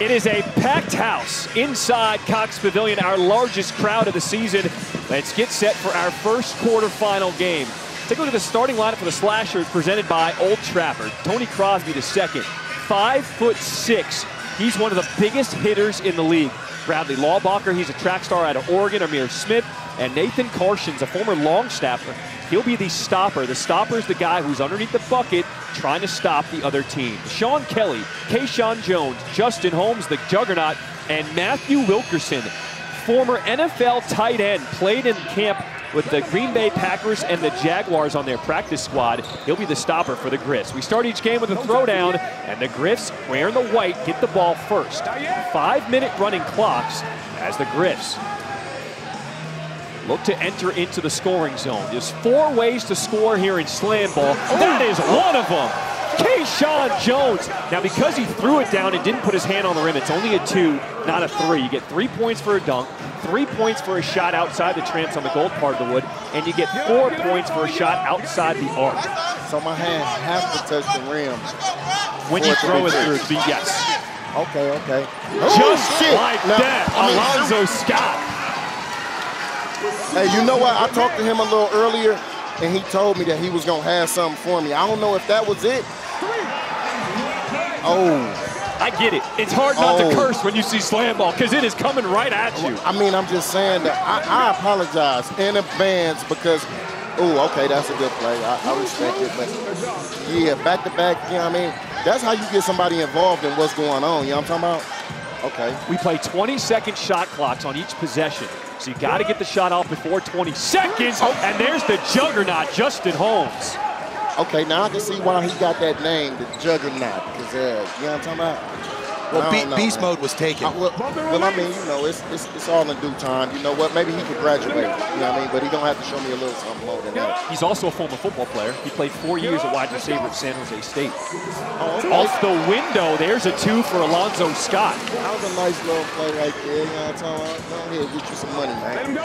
It is a packed house inside Cox Pavilion, our largest crowd of the season. Let's get set for our first quarterfinal game. Take a look at the starting lineup for the Slashers presented by Old Trapper. Tony Crosby, the second, 5'6". He's one of the biggest hitters in the league. Bradley Lawbacher, he's a track star out of Oregon. Amir Smith and Nathan Carson's a former long snapper. He'll be the stopper. The stopper is the guy who's underneath the bucket trying to stop the other team. Sean Kelly, Kayshawn Jones, Justin Holmes, the juggernaut, and Matthew Wilkerson, former NFL tight end, played in camp with the Green Bay Packers and the Jaguars on their practice squad. He'll be the stopper for the Griffs. We start each game with a throwdown, and the Griffs, wearing the white, get the ball first. 5-minute running clocks as the Griffs look to enter into the scoring zone. There's 4 ways to score here in Slam Ball. That is one of them. Kayshawn Jones. Now, because he threw it down and didn't put his hand on the rim, it's only a 2, not a 3. You get 3 points for a dunk, 3 points for a shot outside the tramps on the gold part of the wood, and you get 4 points for a shot outside the arc. So my hand has to touch the rim. When you throw it through, yes. Okay. Just like that, Alonzo Scott. Hey, you know what? I talked to him a little earlier, and he told me that he was going to have something for me. I don't know if that was it. I get it. It's hard not to curse when you see Slam Ball because it is coming right at you. I mean, I'm just saying that I apologize in advance because, okay, that's a good play. I respect it. But, yeah, back-to-back, you know what I mean? That's how you get somebody involved in what's going on. You know what I'm talking about? Okay. We play 20-second shot clocks on each possession. So you got to get the shot off before 20 seconds. And there's the juggernaut, Justin Holmes. Okay, now I can see why he got that name, the juggernaut. Because, you know what I'm talking about? Well, beast mode was taken. Well, I mean, you know, it's all in due time. You know what? Maybe he could graduate. You know what I mean? But he don't have to show me a little something more than that. He's also a former football player. He played 4 years at wide receiver at San Jose State. Okay. Off the window, there's a 2 for Alonzo Scott. That was a nice little play right there. You know what I'm talking about? Go ahead, get you some money, man.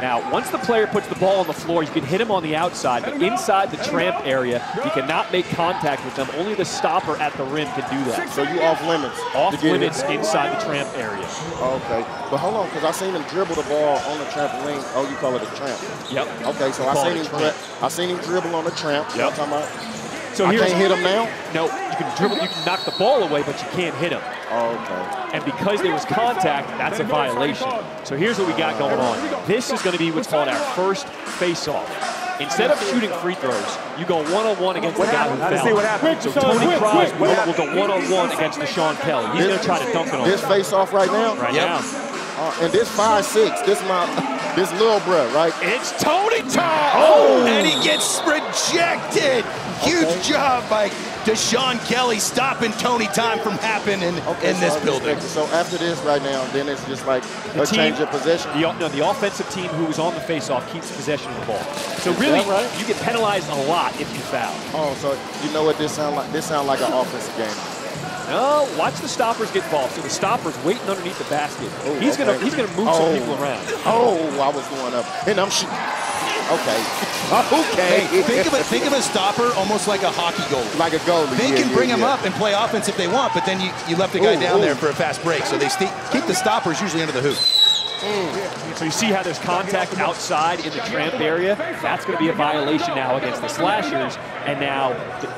Now, once the player puts the ball on the floor, you can hit him on the outside, but inside the tramp area, you cannot make contact with them. Only the stopper at the rim can do that. So you off limits? Off limits inside the tramp area. Okay, but hold on, because I seen him dribble the ball on the trampoline. Oh, you call it a tramp? Yep. Okay, so I seen him dribble on the tramp. You know what I'm talking about? So I can't hit him now? No, you can dribble, you can knock the ball away, but you can't hit him. Okay. And because there was contact, that's a violation. So here's what we got going on. This is going to be what's called our first face-off. Instead of shooting free throws, you go one-on-one against the guy who fouled. So Tony Crosby will go one-on-one against the Sean Kelly. He's going to try to dunk it on this face-off right now? Right now. And this 5'6", this little bruh, right? It's Tony time! And he gets rejected. Huge job by Deshaun Kelly stopping Tony time from happening in this building. So after this right now, then it's just like a change of possession? The offensive team who is on the face-off keeps possession of the ball. So really, you get penalized a lot if you foul. Oh, so you know what this sound like? This sound like an offensive game. No, watch the stoppers get involved. So the stopper's waiting underneath the basket. He's gonna move some people around. I was going up, and I'm shooting. Okay. Hey, think of a stopper almost like a hockey goalie. Like a goalie. They can bring him up and play offense if they want, but then you left the guy down there for a fast break. So they keep the stoppers usually under the hoop. So you see how there's contact outside in the tramp area? That's going to be a violation now against the Slashers. And now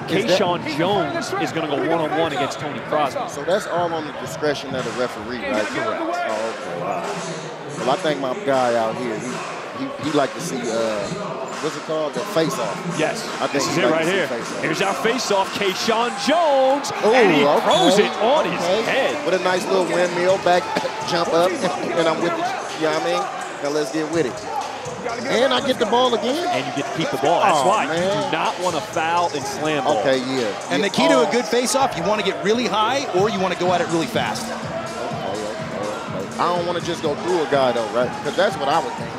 Kayshawn Jones is going to go one-on-one against Tony Crosby. So that's all on the discretion of the referee, right? Correct. Oh, okay, wow. Well, I think my guy out here, he like to see, what's it called? The face-off. Yes, this is it right here. Here's our face-off, Kayshawn Jones, and he throws it on his head. With a nice little windmill back, jump up, and I'm with it. You know what I mean? Now let's get with it. And I get the ball again? And you get to keep the ball. That's why you do not want to foul in Slam Ball. Okay, yeah. And the key to a good face-off, you want to get really high or you want to go at it really fast. Okay. I don't want to just go through a guy, though, right? Because that's what I would think.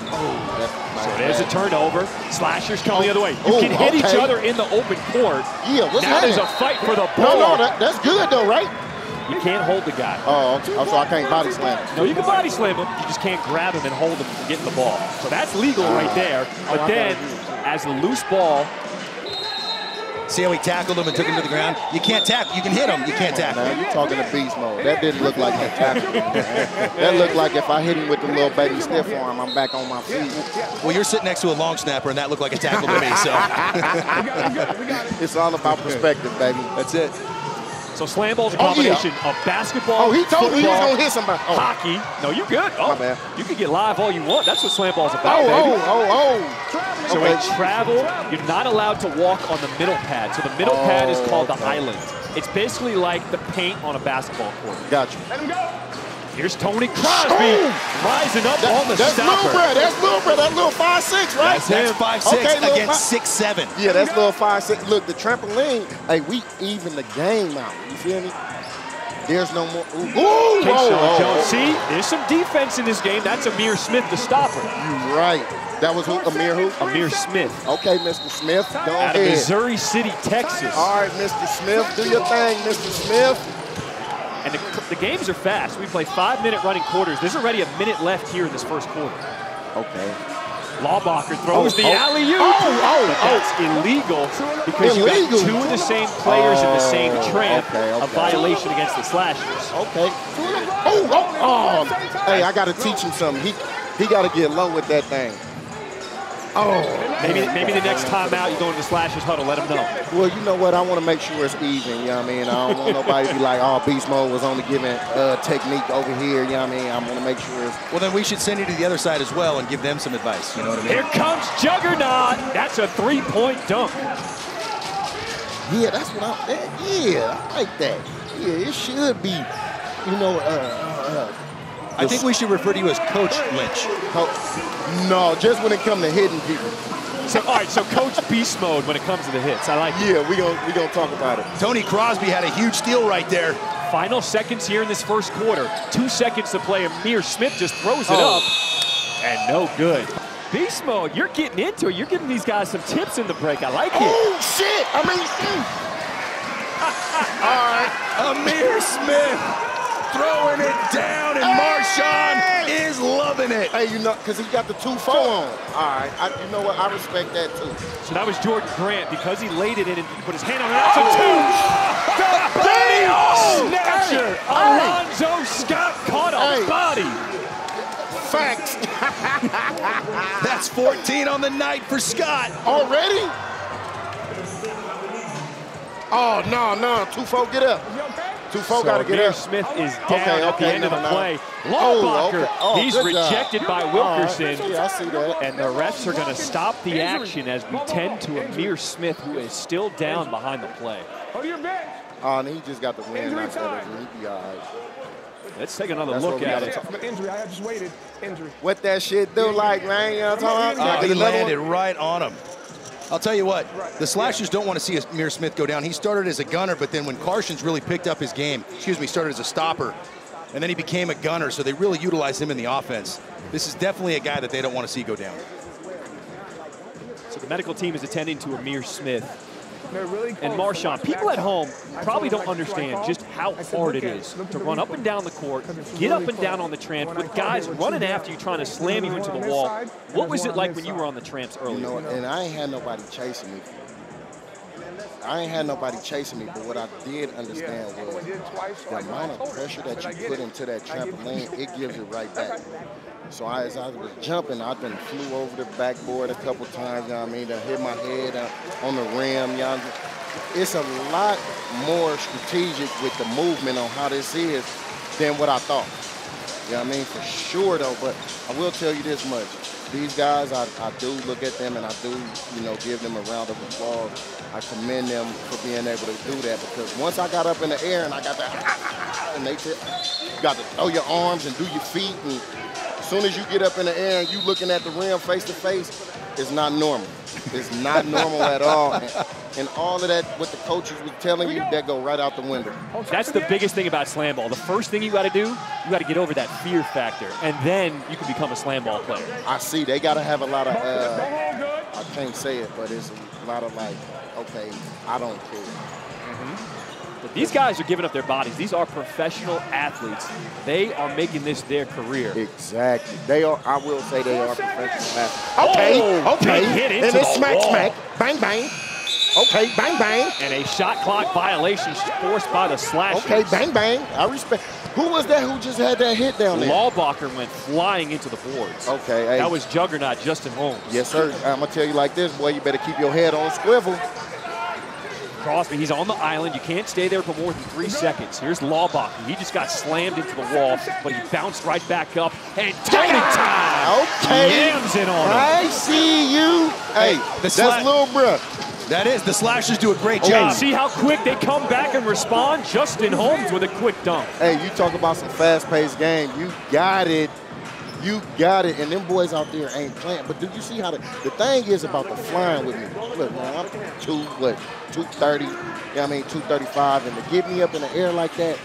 So there's a turnover. Slashers come the other way. You can hit each other in the open court. Yeah, what's now happening? There's a fight for the ball. No, that's good, though, right? You can't hold the guy. So I can't body slam him. No, you can body slam him. You just can't grab him and hold him from getting the ball. So that's legal right there. But then, as the loose ball See how he tackled him and took him to the ground? You can't tackle. You can hit him. You can't tackle. Now you're talking to beast mode. That didn't look like that tackle. That looked like if I hit him with the little baby stiff arm, I'm back on my feet. Well, you're sitting next to a long snapper, and that looked like a tackle to me. So it's all about perspective, baby. That's it. So slam ball's a combination of basketball, he told me he was football, gonna hit somebody. hockey. No, you good. My bad. You can get live all you want. That's what slam ball's about, baby. So in travel, you're not allowed to walk on the middle pad. So the middle pad is called the island. It's basically like the paint on a basketball court. Got you. Let him go. Here's Tony Crosby rising up on the stopper. That's Lil Brad. That's little 5'6", right? That's 5'6" against 6'7". Yeah, that's little 5'6". Look, the trampoline, hey, we even the game out. You feel me? There's no more. Whoa. See, there's some defense in this game. That's Amir Smith, the stopper. You're right. That was who? Amir who? Amir Smith. Okay, Mr. Smith, go ahead. Out of Missouri City, Texas. All right, Mr. Smith, do your thing, Mr. Smith. And the games are fast. We play 5-minute running quarters. There's already a minute left here in this first quarter. Okay. Lawbacher throws the alley-oop. But that's illegal because you got two of the same players in the same tramp. A violation against the Slashers. Okay. Hey, I got to teach him something. He got to get low with that thing. Maybe the next time out you go into the Slashers huddle, let him know. Well, you know what? I want to make sure it's even, you know what I mean? I don't want nobody to be like, oh, Beast Mode was only giving technique over here, you know what I mean? I want to make sure it's... Well, then we should send you to the other side as well and give them some advice, you know what I mean? Here comes Juggernaut. That's a three-point dunk. Yeah, that's what I like that. Yeah, it should be, you know, I think we should refer to you as Coach Lynch. No, just when it comes to hitting people. So, all right, so Coach Beast Mode when it comes to the hits. I like it. Yeah, we gonna talk about it. Tony Crosby had a huge steal right there. Final seconds here in this first quarter. 2 seconds to play. Amir Smith just throws it up. And no good. Beast Mode, you're getting into it. You're giving these guys some tips in the break. I like it. Oh, shit. I mean, all right. Amir Smith throwing it down, and Marshawn is loving it. Hey, you know, because he got the 2-4 on. All right, you know what? I respect that, too. So that was Jordan Grant. Because he laid it in and put his hand on it. That's a 2! The body snatcher! Alonzo Scott caught a body. Facts. That's 14 on the night for Scott. Already? Oh, no. 2-4, get up. 2-4 got to get up. Smith is down at the end of the play. Lawbacher, he's rejected by Wilkerson. Yeah, I see that. And the refs are going to stop the action as we tend to Amir Smith, who is still down behind the play. And he just got the wind knocked out of him. He'll be all right. Let's take another look at it. Injury, I just waited. Injury. What that shit do like, man? You know what I'm talking about? He landed right on him. I'll tell you what, the Slashers don't want to see Amir Smith go down. He started as a gunner, but then when Carson's really picked up his game, started as a stopper, and then he became a gunner, so they really utilize him in the offense. This is definitely a guy that they don't want to see go down. So the medical team is attending to Amir Smith. And Marshawn, people at home probably don't understand just how hard it is to run up and down the court, get up and down on the tramp with guys running after you trying to slam you into the wall. What was it like when you were on the tramps earlier? You know, and I ain't had nobody chasing me. But what I did understand was the amount of pressure that you put into that trampoline, it gives it right back. So as I was jumping, I then flew over the backboard a couple times, you know what I mean, to hit my head on the rim. You know, it's a lot more strategic with the movement on how this is than what I thought. You know what I mean? For sure, though, but I will tell you this much. These guys, I do look at them and I do, you know, give them a round of applause. I commend them for being able to do that because once I got up in the air and I got that, and you got to throw your arms and do your feet, and as soon as you get up in the air and you looking at the rim face to face, it's not normal. It's not normal at all. And all of that, what the coaches were telling you, that go right out the window. That's the biggest thing about slam ball. The first thing you got to do, you got to get over that fear factor, and then you can become a slam ball player. I see. They got to have a lot of, I can't say it, but it's a lot of like, okay, I don't care. But these guys are giving up their bodies. These are professional athletes. They are making this their career. Exactly. They are. I will say they are professional athletes. Okay. Big hit into and it's the smack, wall. smack, bang, bang. Okay, bang, bang. And a shot clock violation forced by the Slashers. Okay, bang, bang. I respect. Who was that who just had that hit down there? Lawbacher went flying into the boards. Okay. Hey. That was Juggernaut Justin Holmes. Yes, sir. I'm going to tell you like this, boy. You better keep your head on swivel. Crosby, he's on the island. You can't stay there for more than 3 seconds. Here's Lawbacher. He just got slammed into the wall, but he bounced right back up. And Tony time! Okay. Yams in on him. I see you. Hey, that's little bruh. That is. The Slashers do a great And job. see how quick they come back and respond? Justin Holmes with a quick dunk. Hey, you talk about some fast-paced game. You got it. You got it. And them boys out there ain't playing. But do you see how the thing is about the flying with me? Look, man, I'm 230, you know what I mean, 235. And to get me up in the air like that,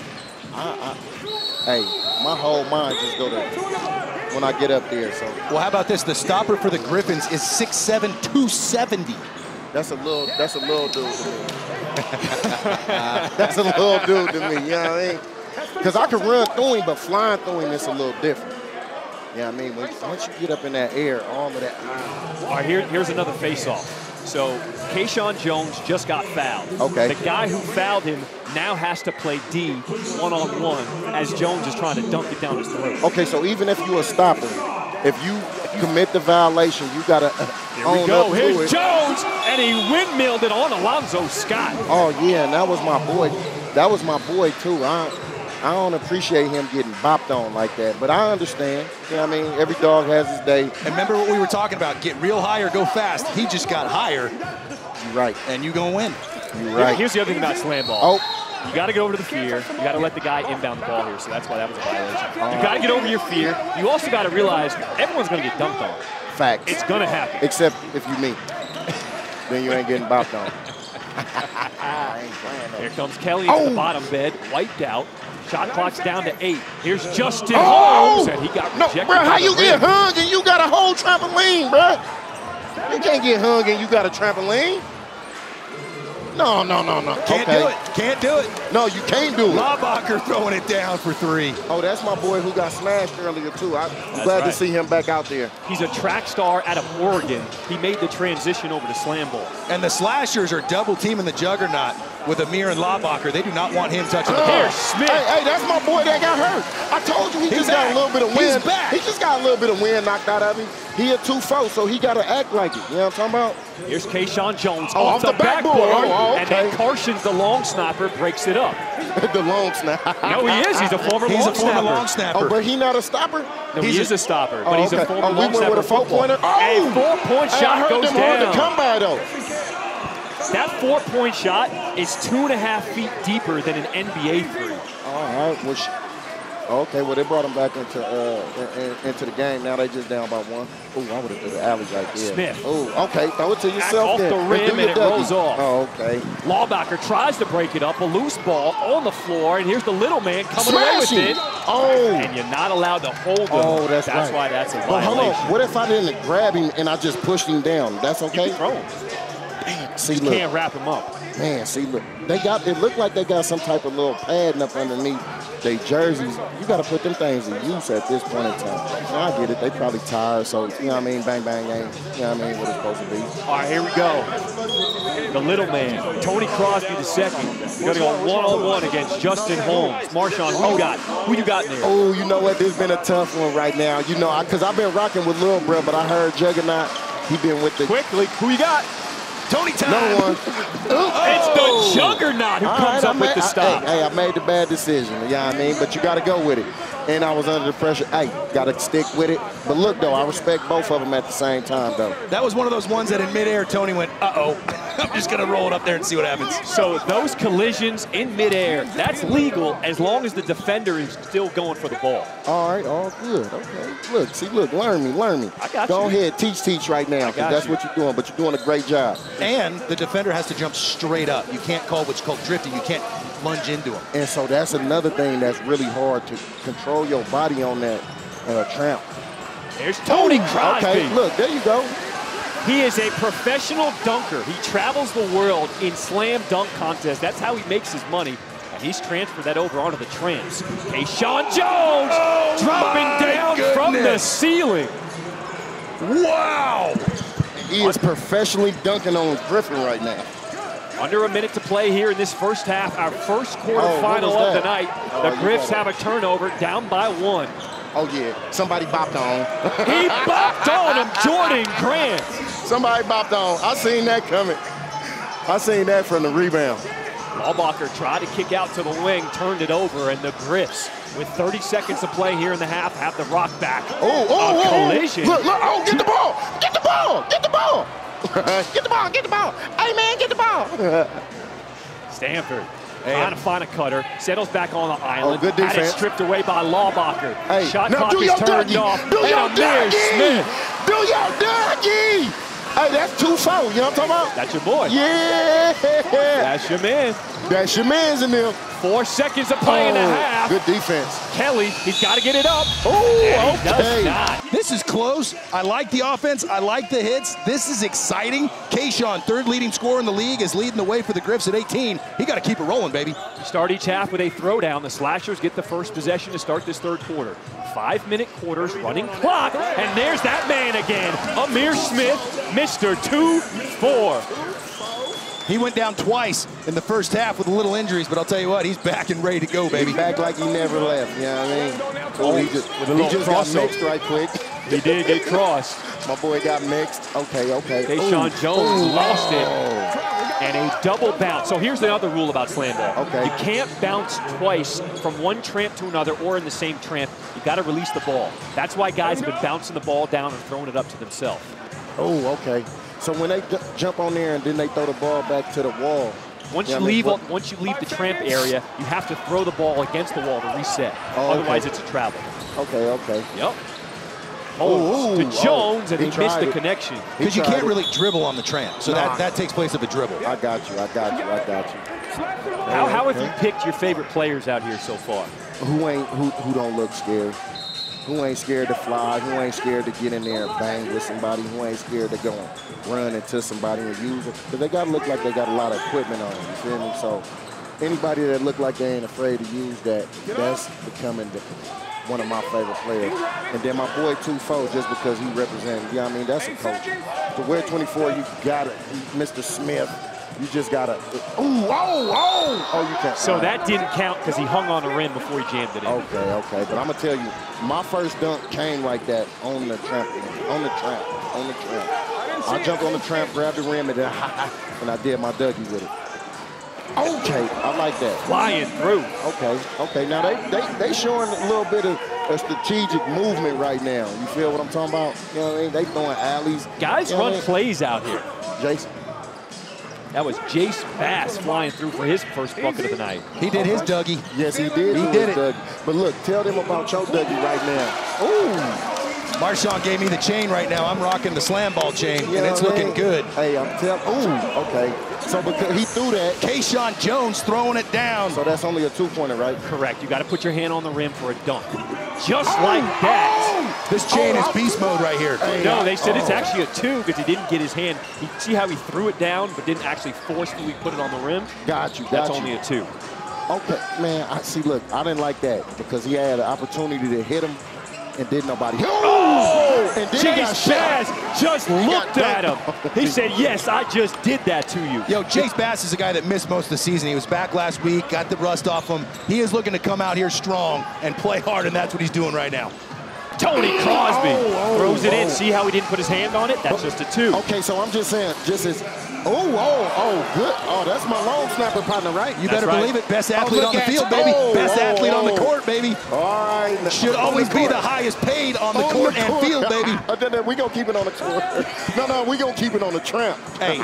hey, my whole mind just go to when I get up there. So. Well, how about this? The stopper for the Gryphons is 6'7", 270. That's a little dude to me. That's a little dude to me, you know what I mean? Because I can run through him, but flying through him is a little different. You know what I mean? Once you get up in that air, all of that. All right, here's another face-off. So, Kayshawn Jones just got fouled. Okay. The guy who fouled him now has to play D one-on-one as Jones is trying to dunk it down his throat. Okay, so even if you're a stopper, if you commit the violation, you got to own up to Here's it. Jones, and he windmilled it on Alonzo Scott. Oh, yeah, and that was my boy. That was my boy, too. I don't appreciate him getting bopped on like that, but I understand. You know what I mean? Every dog has his day. And remember what we were talking about, get real high or go fast. He just got higher. You're right. And you gonna win. You're right. Here's the other thing about slam ball. Oh. You got to get over to the fear. You got to let the guy inbound the ball here, so that's why that was a violation. You got to get over your fear. You also got to realize everyone's going to get dunked on. Facts. It's going to happen. Except if you me. Then you ain't getting bopped on. I ain't playing that. Here comes Kelly into the bottom bed, wiped out. Shot clock's down to 8. Here's Justin Holmes, and he got rejected. No, bro, how you get hung and you got a whole trampoline, bro? You can't get hung and you got a trampoline. No. Can't do it. Can't do it. No, you can't do it. Lawbacher throwing it down for 3. Oh, that's my boy who got smashed earlier, too. I'm glad to see him back out there. He's a track star out of Oregon. He made the transition over to slam ball. And the Slashers are double teaming the Juggernaut with Amir and Lawbacher. They do not want him touching the ball. Here's Smith. Hey, that's my boy that got hurt. I told you he just got a little bit of wind. He's back. He just got a little bit of wind knocked out of him. He a 2-4, so he got to act like it. You know what I'm talking about? Here's Kayshawn Jones off the backboard. And then Carson's the long snapper breaks it up. The long snapper. No, he is. He's a former long snapper. Oh, but he not a stopper? No, he is a stopper, but he's a former long snapper. We went with a 4-pointer? A 4-point shot goes down. Hard to come by, though. That 4-point shot is 2.5 feet deeper than an NBA 3. All right, well, they brought him back into the game. Now they just down by 1. Ooh, I would have done the alley right there. Smith. Ooh, okay, throw it to yourself. Off the rim and it rolls off. Oh, okay. Lawbacher tries to break it up, a loose ball on the floor, and here's the little man coming away with it. Oh. And you're not allowed to hold him. Oh, that's right. Why that's a violation. Hold on. What if I didn't grab him and I just pushed him down? That's okay? You can throw him. Damn, see, you can't wrap him up. Man, see, look. It looked like they got some type of little padding up underneath their jerseys. You got to put them things in use at this point in time. Now, I get it. They probably tired, so, you know what I mean? Bang, bang, ain't, you know what I mean, what it's supposed to be. All right, here we go. The little man, Tony Crosby II. We're going to go one-on-one against Justin Holmes. Marshawn, who you got in there? Oh, you know what? This has been a tough one right now. You know, because I've been rocking with Lil Bro, but I heard Juggernaut, he been with the... Quickly, who you got? Tony time. No one. It's the Juggernaut who comes up with the stop. Hey, I made the bad decision, you know what I mean? But you got to go with it. And I was under the pressure. Hey, got to stick with it. But look, though, I respect both of them at the same time, though. That was one of those ones that in midair, Tony went, uh-oh. I'm just going to roll it up there and see what happens. So those collisions in midair, that's legal as long as the defender is still going for the ball. All right, all good. Okay. Look, learn me. I got Go you. ahead, teach right now, because that's what you're doing, but you're doing a great job. And the defender has to jump straight up. You can't call what's called drifting. You can't lunge into him. And so that's another thing that's really hard to control your body on that tramp. There's Tony Crosby. Okay, look, there you go. He is a professional dunker. He travels the world in slam dunk contests. That's how he makes his money. And he's transferred that over onto the tramps. Kayshawn Jones dropping down from the ceiling. Wow. He is professionally dunking on Gryphon right now. Under a minute to play here in this first half, our first quarterfinal of the night. The Gryphs have a turnover, down by 1. Oh, yeah. Somebody bopped on. He bopped on him, Jordan Grant. Somebody bopped on. I seen that coming. I seen that from the rebound. Ballbacher tried to kick out to the wing, turned it over, and the Gryphs, with 30 seconds to play here in the half, have the rock back. A collision. Look, oh, get the ball. Get the ball. Get the ball. Get the ball. Get the ball. Hey, man, get the ball. Stanford trying to find a cutter, settles back on the island. Good defense. Had it stripped away by Lawbacher. Hey, shot now clock is turned off. Do your Amir Smith. Do your Dougie. Hey, that's 2-4. You know what I'm talking about? That's your boy. Yeah. That's your man. That's your man's in there. 4 seconds of play in the half. Good defense. Kelly, he's got to get it up. Oh, He does not. This is close. I like the offense. I like the hits. This is exciting. Kayshawn, 3rd leading scorer in the league, is leading the way for the Gryphs at 18. He got to keep it rolling, baby. We start each half with a throwdown. The Slashers get the first possession to start this 3rd quarter. 5-minute quarters, running clock, and there's that man again. Amir Smith, Mr. 2-4. He went down twice in the first half with little injuries, but I'll tell you what, he's back and ready to go, baby. He's back like he never left, you know what I mean? Oh, he just got crossover. mixed right quick. He did get crossed. My boy got mixed. Okay. Kayshawn Jones lost it. And a double bounce. So here's the other rule about slam ball. Okay. You can't bounce twice from one tramp to another or in the same tramp. You got to release the ball. That's why guys have been bouncing the ball down and throwing it up to themselves. Oh, okay. So when they jump on there and then they throw the ball back to the wall. Once you leave the tramp area, you have to throw the ball against the wall to reset. Otherwise, it's a travel. Okay. Yep. To Jones, and he missed the connection. Because you can't really dribble on the tramp, so that takes place of a dribble. I got you. How have you picked your favorite players out here so far? Who don't look scared? Who ain't scared to fly? Who ain't scared to get in there and bang with somebody? Who ain't scared to go and run into somebody and use it? Because they got to look like they got a lot of equipment on, you feel me? So anybody that look like they ain't afraid to use that, that's becoming one of my favorite players. And then my boy 2-4, just because he represented, you know what I mean? That's a coach. To wear 24, you got it. Mr. Smith, you just got to, you can't. So that didn't count because he hung on the rim before he jammed it in. Okay. But I'm going to tell you, my first dunk came like that on the tramp. I jumped on the tramp, grabbed the rim, and then and I did my Dougie with it. Okay, I like that. Flying through. Okay. Now they showing a little bit of a strategic movement right now. You feel what I'm talking about? You know what I mean? They throwing alleys. Guys run plays out here. Jason. That was Jace Bass flying through for his first bucket of the night. He did his Dougie. Yes, he did. He did it. Dougie. But look, tell them about your Dougie right now. Ooh. Marshawn gave me the chain right now. I'm rocking the SlamBall chain, and it's looking good. Hey, I'm telling. Ooh, okay. So because he threw that. Kayshawn Jones throwing it down. So that's only a 2-pointer, right? Correct. You got to put your hand on the rim for a dunk. Just like that. This chain is beast mode right here. No, they said it's actually a 2 because he didn't get his hand. See how he threw it down but didn't actually forcefully put it on the rim? Got you. That's only a 2. Okay, man, look, I didn't like that because he had an opportunity to hit him and did nobody. And Jace Bass just looked at him. He said, yes, I just did that to you. Yo, Jace Bass is a guy that missed most of the season. He was back last week, got the rust off him. He is looking to come out here strong and play hard, and that's what he's doing right now. Tony Crosby throws it in. See how he didn't put his hand on it? That's just a 2. Okay, so I'm just saying, just as, good. Oh, that's my long snapper partner, right? You better believe it. Best athlete on the field, baby. Best athlete on the court, baby. All right. Should always be the highest paid on the court and field, baby. We gonna keep it on the court. No, we gonna keep it on the tramp. Hey,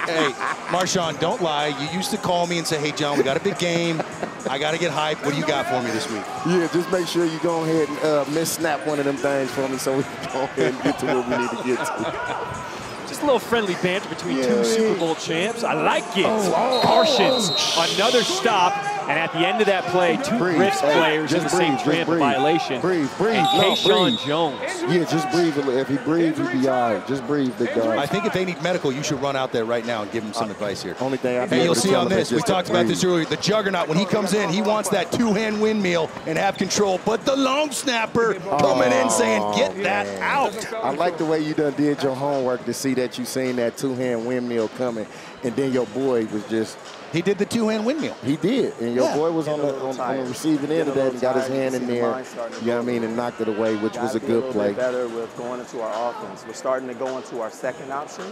Marshawn, don't lie. You used to call me and say, hey, John, we got a big game. I got to get hyped. What do you got for me this week? Yeah, just make sure you go ahead and miss-snap one of them things for me so we can go ahead and get to where we need to get to. Just a little friendly banter between 2 Super Bowl champs. I like it. Carson's another stop. And at the end of that play, 2 Gryphs players in the same tramp violation. Breathe. And Kayshawn Jones. Yeah, just breathe. If he breathes, he'll be all right. Just breathe, big dog. I think if they need medical, you should run out there right now and give him some advice here. Only thing Hey, you'll see on this. We talked about this earlier. The juggernaut, when he comes in, he wants that 2-hand windmill and have control. But the long snapper coming in saying, get that out. I like the way you done did your homework to see that you seen that 2-hand windmill coming. And then your boy was just He did the two-hand windmill. He did, and your boy was on the receiving end of that and got his hand in there, you know what I mean, and knocked it away, which was a good play. Better with going into our offense. We're starting to go into our second option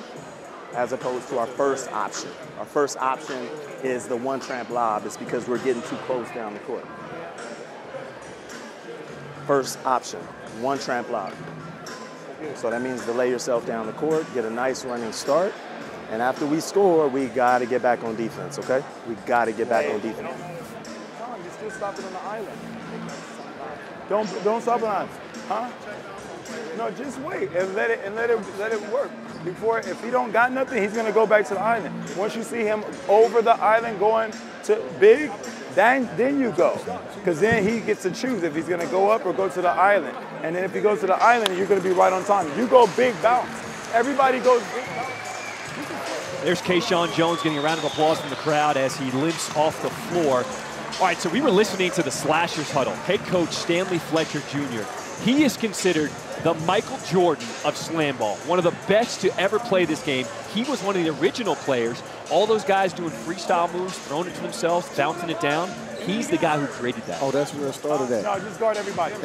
as opposed to our first option. Our first option is the one tramp lob. It's because we're getting too close down the court. First option, one tramp lob. So that means to lay yourself down the court, get a nice running start, and after we score, we got to get back on defense, okay? We got to get back on defense. You're still stopping on the island. Don't stop on the island. Huh? No, just wait and let it work. Before, if he don't got nothing, he's gonna go back to the island. Once you see him over the island going to big, then you go. Because then he gets to choose if he's gonna go up or go to the island. And then if he goes to the island, you're gonna be right on time. You go big bounce. Everybody goes big bounce. There's Kayshawn Jones getting a round of applause from the crowd as he limps off the floor. All right, so we were listening to the Slashers huddle. Head coach Stanley Fletcher Jr. He is considered the Michael Jordan of Slam Ball, one of the best to ever play this game. He was one of the original players. All those guys doing freestyle moves, throwing it to themselves, bouncing it down. He's the guy who created that. Oh, that's where it started at. No, just guard everybody. And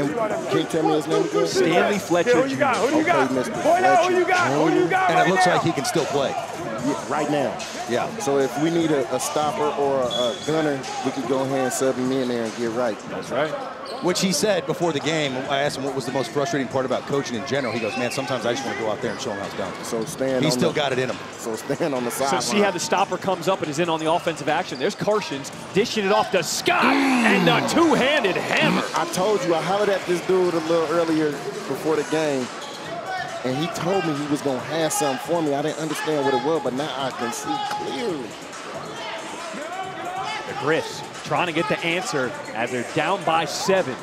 can you tell me his name again? Stanley Fletcher Jr. Who you got? Who you got? Okay, Mr. Point out who you got. Fletcher. Who you got And right it looks now? like he can still play. Yeah, right now. Yeah. So if we need a stopper or a gunner, we could go ahead and sub him in there and get right. That's right. Which he said before the game. I asked him what was the most frustrating part about coaching in general. He goes, man, sometimes I just want to go out there and show him how it's done. So stand. He's still got it in him. So stand on the So sideline. see how the stopper comes up and is in on the offensive action. There's Carshins dishing it off to Scott and the two-handed hammer. I told you, I hollered at this dude a little earlier before the game, and he told me he was going to have something for me. I didn't understand what it was, but now I can see clearly. The Griffs trying to get the answer as they're down by 7.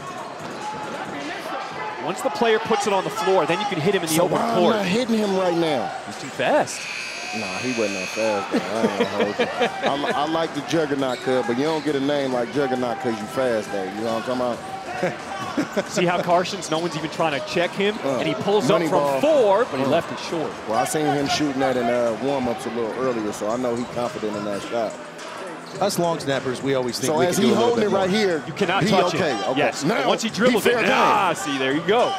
Once the player puts it on the floor, then you can hit him in the open why court. am I hitting him right now? He's too fast. Nah, he wasn't that fast. Though. I ain't gonna hold you. I like the Juggernaut Cub, but you don't get a name like Juggernaut because you fast, though. You know what I'm talking about? See how Carshins, no one's even trying to check him, and he pulls up money from ball. 4, but he left it short. Well, I seen him shooting that in warm-ups a little earlier, so I know he's confident in that shot. Us long snappers, we always think So we as can do he a little holding it bit right more. here, You cannot he touch okay. it. Okay. Yes. Now, Once he dribbles it, fair game. see, there you go.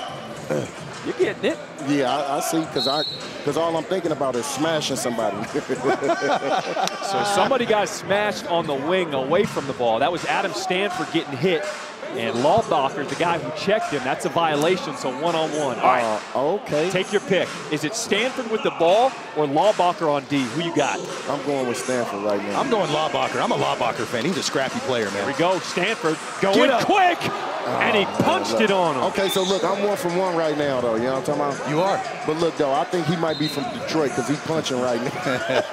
You're getting it. Yeah, I see, because all I'm thinking about is smashing somebody. So somebody got smashed on the wing away from the ball. That was Adam Stanford getting hit. And Lawbacher, the guy who checked him, that's a violation, so one-on-one. All right, okay. take your pick. Is it Stanford with the ball or Lawbacher on D? Who you got? I'm going with Stanford right now. I'm going Lawbacher. I'm a Lawbacher fan. He's a scrappy player, man. There we go, Stanford going quick, and he punched it on him. Okay, so look, I'm 1 for 1 right now, though. You know what I'm talking about? You are. But look, though, I think he might be from Detroit because he's punching right now.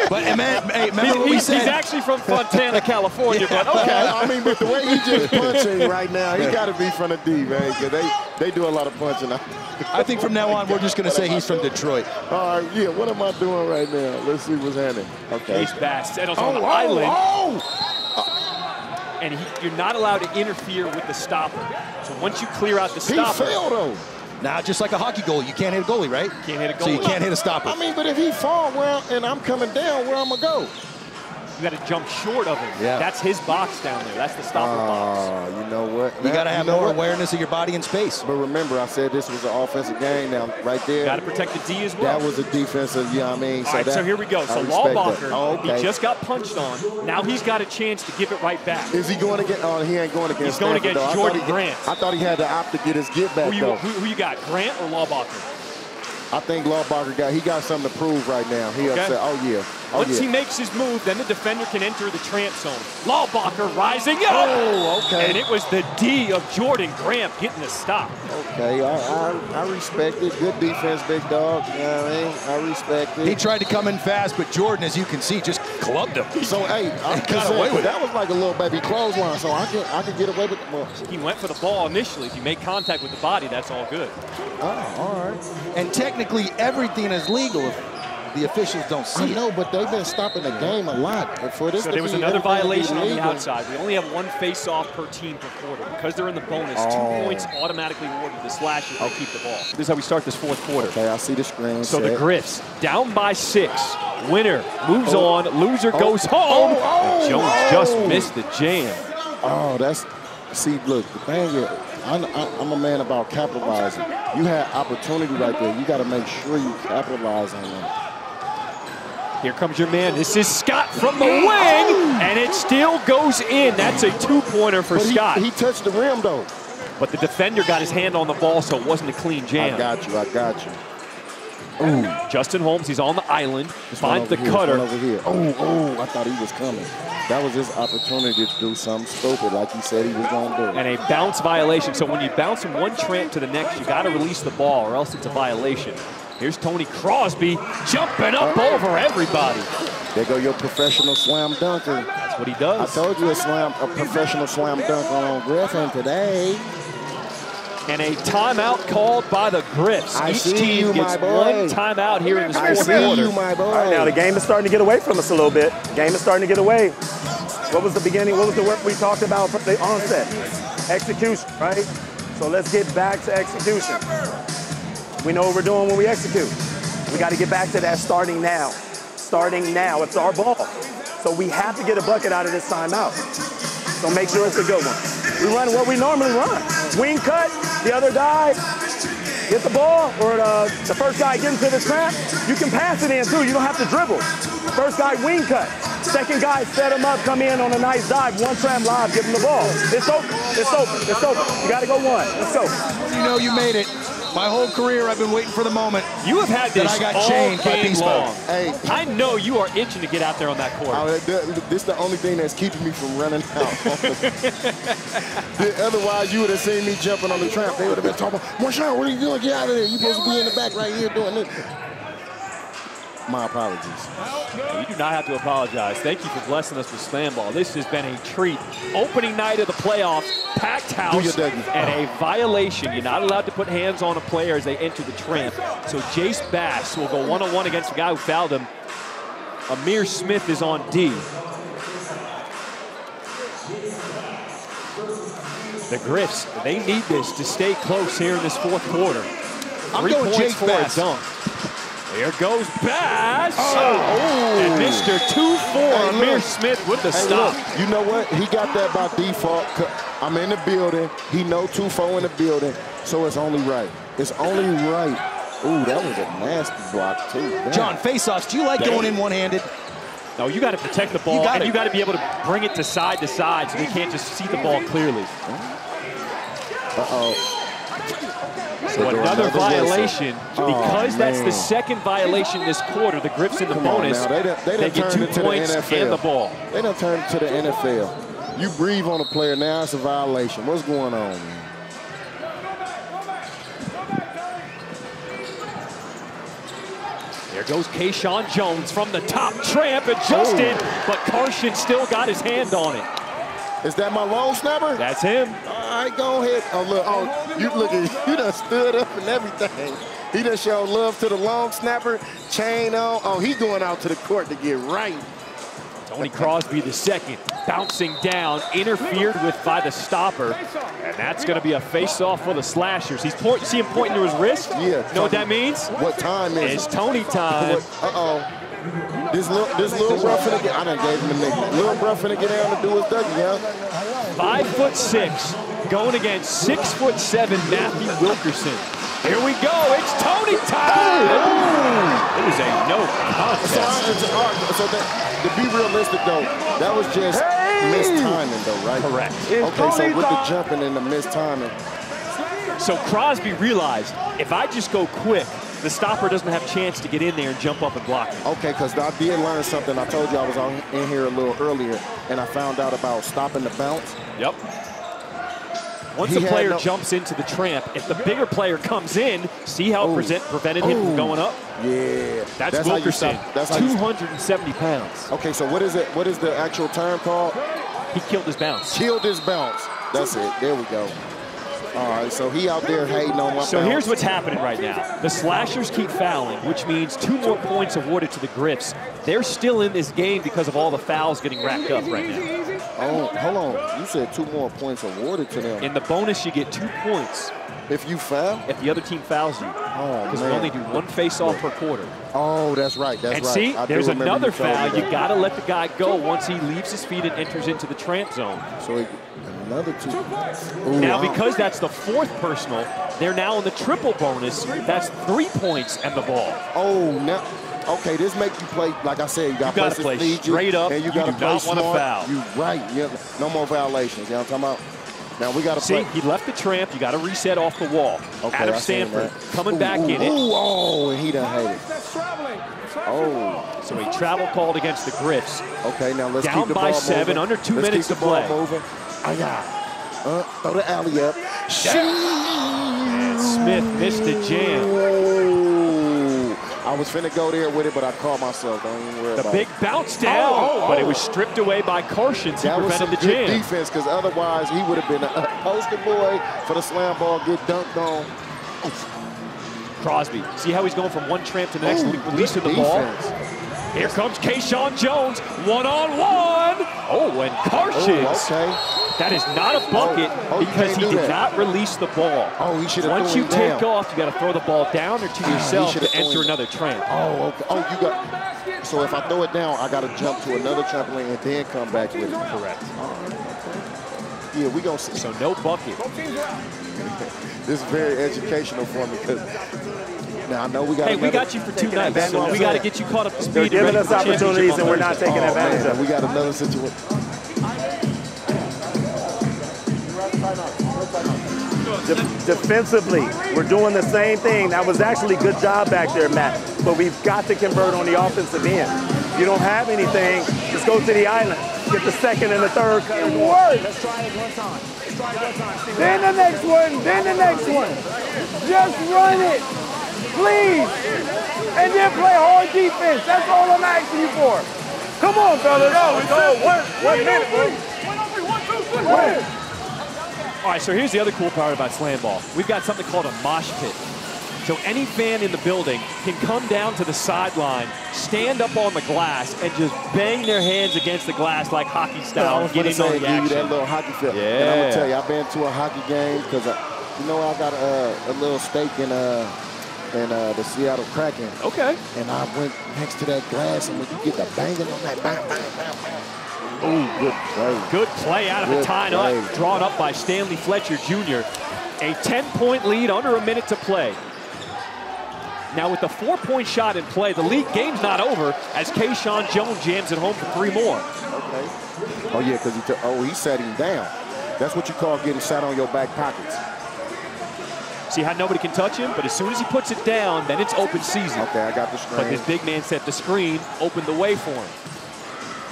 But, man, hey, remember what we said? He's actually from Fontana, California, but okay. I mean, but the way he just punching right now, he got to be from the D, man, because they do a lot of punching. I think from now on, we're just going to say he's from Detroit. All right, yeah, what am I doing right now? Let's see what's happening. Okay. Case Bass settles on the island. And you're not allowed to interfere with the stopper. So once you clear out the stopper. He fell, though. Now, just like a hockey goal, you can't hit a goalie, right? Can't hit a goalie. So you can't hit a stopper. I mean, but if he fall and I'm coming down, where I'm going to go? You got to jump short of him. Yeah. That's his box down there. That's the stopper box. You know what? You got to have more awareness of your body and space. But remember, I said this was an offensive game. Now, right there. Got to protect the D as well. That was a defensive, you know what I mean? All right, so here we go. So Lawbacher, he just got punched on. Now he's got a chance to give it right back. Is he going against? Oh, he ain't going against. He's going Stanford, against though. Jordan Grant. I thought he had the opt to get his get back, though. Who you got, Grant or Lawbacher? I think Lawbacher got something to prove right now. He upset. Oh yeah. Once he makes his move, then the defender can enter the trance zone. Lawbacher rising up. Oh, okay. And it was the D of Jordan Grant getting the stop. Okay, I respect it. Good defense, big dog. You know what I mean? I respect it. He tried to come in fast, but Jordan, as you can see, just clubbed him. So hey, I got away with it. That was like a little baby clothesline, so I can get away with it more. He went for the ball initially. If you make contact with the body, that's all good. Oh, all right. And technically, everything is legal. the officials don't see it. No, but they've been stopping the game a lot. For this so there was another violation on the outside. We only have 1 face-off per team per quarter. Because they're in the bonus, 2 points automatically awarded the Slashers. They keep the ball. This is how we start this 4th quarter. Okay, I see the screen. So the Gryphs down by 6. Winner moves on. Loser goes home. And Jones just missed the jam. Oh, that's... See, look, the thing is, I'm a man about capitalizing. You had opportunity right there. You got to make sure you capitalize on them. Here comes your man. This is Scott from the wing, and it still goes in. That's a 2-pointer for Scott. He touched the rim, though. But the defender got his hand on the ball, so it wasn't a clean jam. I got you. Ooh. Justin Holmes, he's on the island, finds the cutter. Over here. Oh, I thought he was coming. That was his opportunity to do something stupid like he said he was going to do. And a bounce violation. So when you bounce from one tramp to the next, you got to release the ball or else it's a violation. Here's Tony Crosby jumping up over everybody. There go your professional slam dunker. That's what he does. I told you a professional slam dunker on Gryphon today. And a timeout called by the Gryphs. Each team gets 1 timeout here in this 4th quarter. You, my boy. All right, now the game is starting to get away from us a little bit. Game is starting to get away. What was the beginning? What was the work we talked about from the onset? Execution, right? So let's get back to execution. We know what we're doing when we execute. We got to get back to that starting now. Starting now. It's our ball. So we have to get a bucket out of this timeout. So make sure it's a good one. We run what we normally run. Wing cut, the other guy get the ball, or the first guy get into the trap. You can pass it in too, you don't have to dribble. First guy wing cut. Second guy set him up, come in on a nice dive, 1 tram live, give him the ball. It's open, it's open, it's open. You gotta go 1, let's go. You know you made it. My whole career, I've been waiting for the moment. You have had this I got all chained by game long. Hey, I know you are itching to get out there on that court. This is the only thing that's keeping me from running out. Otherwise, you would have seen me jumping on the tramp. They would have been talking, Marshawn, what are you doing? Get out of there. You're supposed to be in the back right here doing this. My apologies. You do not have to apologize. Thank you for blessing us with Slam Ball. This has been a treat. Opening night of the playoffs, packed house, and a violation. You're not allowed to put hands on a player as they enter the tramp. So Jace Bass will go 1-on-1 against the guy who fouled him. Amir Smith is on D. The Gryphs, they need this to stay close here in this 4th quarter. I'm going Jace Bass. Dunk. Here goes Bass. And Mr. 2-4, Amir Smith with the stop. Look, you know what? He got that by default. I'm in the building. He know 2-4 in the building, so it's only right. It's only right. Ooh, that was a nasty block, too. Damn. John, face-offs, do you like going in one-handed? No, you got to protect the ball, and you got to be able to bring it to side so we can't just see the ball clearly. Uh-oh. So another violation, because that's the 2nd violation this quarter. The Gryphs in the bonus, they get 2 points and the ball. They done turned it to the NFL. You breathe on a player, now it's a violation. What's going on, man? There goes Kayshawn Jones from the top tramp, adjusted, but Carson still got his hand on it. Is that my long snapper? That's him. All right, go ahead. Oh, look, you done stood up and everything. He done showed love to the long snapper, chain on. Oh, he going out to the court to get right. Tony Crosby the 2nd, bouncing down, interfered with by the stopper. And that's going to be a face-off for the Slashers. See him pointing to his wrist? Yeah. Know what that means? What time is it? It's Tony time. Uh-oh. This little bro finna get, I done gave him a nickname. Little bro finna get down to do his Dougie, huh? 5'6", going against 6'7" Matthew Wilkerson. Here we go, it's Tony time! It was a no contest. So to be realistic though, that was just mistiming though, right? Correct. Okay, so with the jumping and the mistiming. So Crosby realized, if I just go quick, the stopper doesn't have a chance to get in there and jump up and block me. Okay, because I did learn something. I told you I was in here a little earlier, and I found out about stopping the bounce. Yep. Once the player jumps into the tramp, if the bigger player comes in, see how it prevented him from going up? Yeah. That's Wilkerson, 270 pounds. Okay, so what is it? What is the actual term called? He killed his bounce. Killed his bounce. That's it. There we go. All right, so he out there hating on my So bounce. here's what's happening right now. The Slashers keep fouling, which means 2 more points awarded to the Gryphs. They're still in this game because of all the fouls getting racked up right now. Oh, hold on. You said 2 more points awarded to them. In the bonus, you get 2 points If you foul? if the other team fouls you. Oh, Because we man. only do 1 face-off per quarter. Oh, that's right. That's And right. see, I do there's remember another you told me foul. that. You got to let the guy go once he leaves his feet and enters into the tramp zone. So another 2. Ooh, Now, because that's the 4th personal, they're now in the triple bonus. That's 3 points and the ball. Oh, now. Okay, this make you play, like I said, you got gotta play straight up. and you You got to do play not wanna smart. foul. You right. Yeah, no more violations. You know what I'm talking about? Now we got to See, play. he left the tramp. You got to reset off the wall. Okay, Adam I seen Stanford that. coming Ooh, back ooh, in it. Ooh, oh, and he done hate it. Oh. So a travel called against the Gryphs. Okay, now let's Down keep the by ball 7, moving. under 2 Let's minutes keep to the ball play. moving. Throw the alley up. And Smith missed the jam. Ooh. I was finna go there with it, but I caught myself. Don't even worry The about big it. bounce down, but it was stripped away by Carshans. He That was some prevented the good jam. defense, because otherwise he would have been a poster boy for the slam ball, get dunked on. Crosby, see how he's going from one tramp to the next, Ooh, releasing the good ball. defense. Here comes Kayshawn Jones, one-on-one. Oh, and Carshans. Oh, okay. That is not a bucket Oh, you because can't he do did that. not release the ball. Oh, he should have Once threw you him take down. off, you got to throw the ball down or to yourself should've to thrown enter him. another tramp. Oh, okay. Oh, you got. So if I throw it down, I got to jump to another trampoline and then come back with it. Correct. Yeah, we gonna see. So no bucket. This is very educational for me because now I know we got. Hey, we got you for 2 nights, so we got to get you caught up to speed. They're and giving ready us for the championship opportunities on and we're not Thursday. taking advantage man, of it. we got another situation. Defensively, we're doing the same thing. That was actually a good job back there, Matt. But we've got to convert on the offensive end. If you don't have anything, just go to the island. Get the second and the third. It works. Let's try it one time. Then the next one. Then the next one. Just run it, please. And then play hard defense. That's all I'm asking you for. Come on, fellas. Let's go. 1 minute, bro. All right, so here's the other cool part about Slam Ball. We've got something called a mosh pit. So any fan in the building can come down to the sideline, stand up on the glass, and just bang their hands against the glass like hockey style and get in on the give you that action. little hockey feel. Yeah. And I'm gonna tell you, I've been to a hockey game because you know I got a little stake in the Seattle Kraken. Okay. And I went next to that glass, and when you get the banging on that bang, bang, bang, bang. Ooh, good play. Good play out of a Good timeout, play. drawn up by Stanley Fletcher Jr. A 10-point lead, under a minute to play. Now with the 4-point shot in play, the league game's not over as Kayshawn Jones jams it home for 3 more. Okay. Oh yeah, because he sat him down. That's what you call getting sat on your back pockets. See how nobody can touch him, but as soon as he puts it down, then it's open season. Okay, I got the screen. But this big man set the screen, opened the way for him.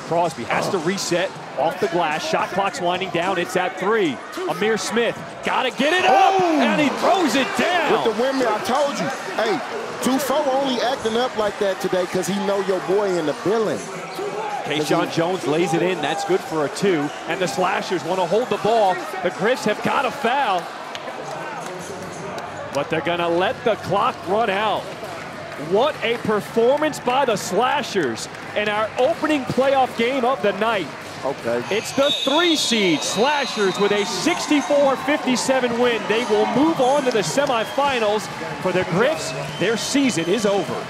Crosby has to reset off the glass. Shot clock's winding down. It's at 3. Amir Smith got to get it up, and he throws it down. With the windmill, I told you. Hey, 2-4 only acting up like that today because he know your boy in the building. Kayshawn Jones lays it in. That's good for a 2. And the Slashers want to hold the ball. The Gryphs have got a foul. But they're going to let the clock run out. What a performance by the Slashers in our opening playoff game of the night. Okay. It's the 3 seed Slashers with a 64-57 win. They will move on to the semifinals. For the Gryphs, their season is over.